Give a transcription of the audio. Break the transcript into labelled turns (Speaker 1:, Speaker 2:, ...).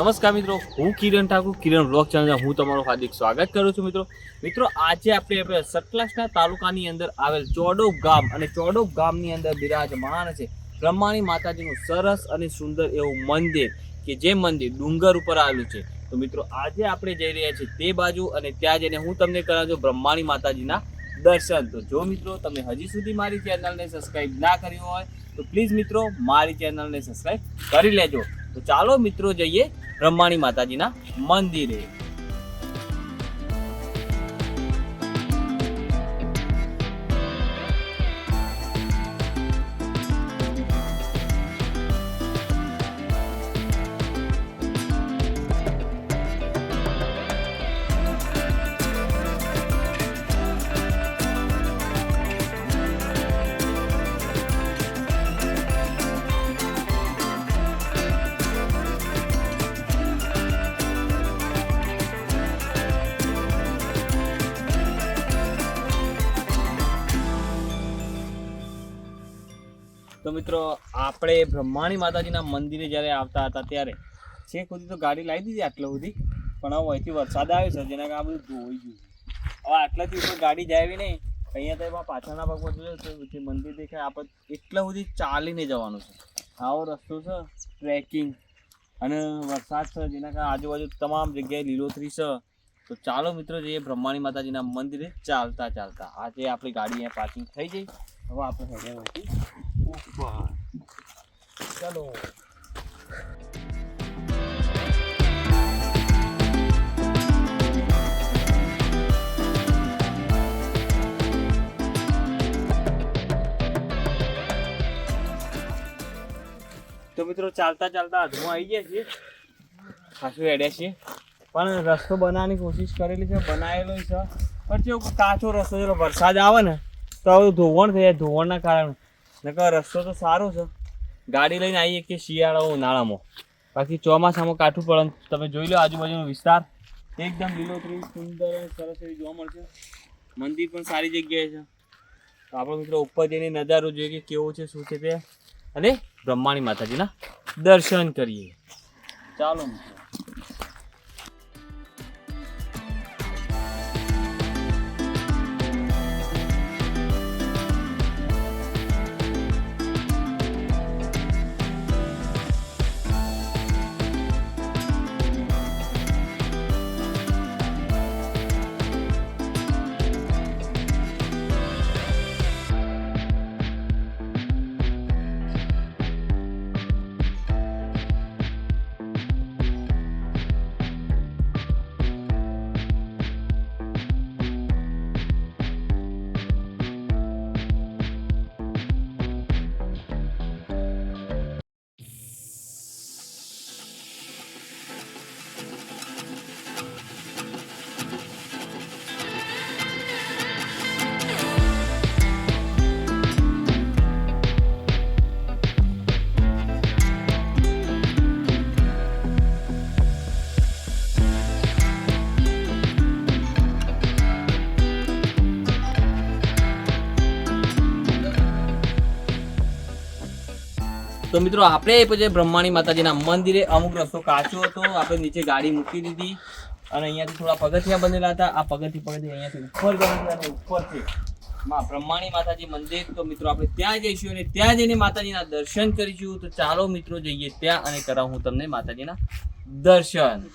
Speaker 1: નમસ્કાર મિત્રો, હું કિરણ ઠાકુર, કિરણ બ્લોગ ચેનલ હું તમારું હાર્દિક સ્વાગત કરું છું. મિત્રો આજે આપણે સતલાસના તાલુકાની અંદર આવેલ ચોડોપ ગામ અને ચોડોપ ગામની અંદર બિરાજમાન છે બ્રહ્માણી માતાજીનું સરસ અને સુંદર એવું મંદિર કે જે મંદિર ડુંગર ઉપર આવેલું છે. તો મિત્રો આજે આપણે જઈ રહ્યા છીએ તે બાજુ અને ત્યાં જઈને હું તમને કરાવું બ્રહ્માણી માતાજીના દર્શન. તો જો મિત્રો તમે હજી સુધી મારી ચેનલને સબસ્ક્રાઈબ ના કરી હોય તો પ્લીઝ મિત્રો મારી ચેનલને સબસ્ક્રાઈબ કરી લેજો. તો ચાલો મિત્રો જઈએ બ્રહ્માણી માતાજીના મંદિરે. તો મિત્રો આપણે બ્રહ્માણી માતાજીના મંદિરે જ્યારે આવતા હતા ત્યારે છેક સુધી તો ગાડી લાવી દીધી આટલા સુધી, પણ હવે અહીંથી વરસાદ આવ્યો છે જેના કારણે બધું ધોઈ ગયું. હવે આટલાથી ઉપર ગાડી જાય એવી નહીં, અહીંયા તો એમાં પાછળના ભાગમાં જોઈએ તો મંદિર દેખાય, આપણે એટલા સુધી ચાલીને જવાનું છે. આવો રસ્તો છે ટ્રેકિંગ અને વરસાદ છે જેના કારણે આજુબાજુ તમામ જગ્યાએ લીલોતરી છે. તો ચાલો મિત્રો જઈએ બ્રહ્માણી માતાજીના મંદિરે ચાલતા ચાલતા. આજે આપણી ગાડી અહીંયા પાર્કિંગ થઈ ગઈ, હવે આપણે હેડ્યા ચાલો. તો મિત્રો ચાલતા ચાલતા હાથમાં આવી ગયા છીએ, ખાસું હેડ્યા છીએ, પણ રસ્તો બનાવવાની કોશિશ કરેલી છે, બનાવેલો છે પણ કેવું કાચો રસ્તો છે. વરસાદ આવે ને તો હવે ધોવાણ થઈ જાય, ધોવાણના કારણે. નકર રસ્તો તો સારો છે, ગાડી લઈને આવીએ કે શિયાળો ઉનાળામાં. બાકી ચોમાસામાં કાઠું પડે. તમે જોઈ લો આજુબાજુનો વિસ્તાર એકદમ લીલોતરી સુંદર અને સરસ એવી જોવા મળશે. મંદિર પણ સારી જગ્યાએ છે. તો આપણે મિત્રો ઉપર જઈને નજારો જોઈએ કે કેવો છે શું છે તે, અને બ્રહ્માણી માતાજીના દર્શન કરીએ. ચાલો મિત્રો. તો મિત્રો આપણે પછી બ્રહ્માણી માતાજીના મંદિરે અમુક રસ્તો કાચો હતો, આપણે નીચે ગાડી મૂકી દીધી અને અહીંયાથી થોડા પગથિયા બનેલા હતા. આ પગથિયા અહીંયાથી ઉપર ગયા અને ઉપરથી બ્રહ્માણી માતાજી મંદિર. તો મિત્રો આપણે ત્યાં જઈશું અને ત્યાં જઈને માતાજીના દર્શન કરીશું. તો ચાલો મિત્રો જઈએ ત્યાં અને કરાવું હું તમને માતાજીના દર્શન.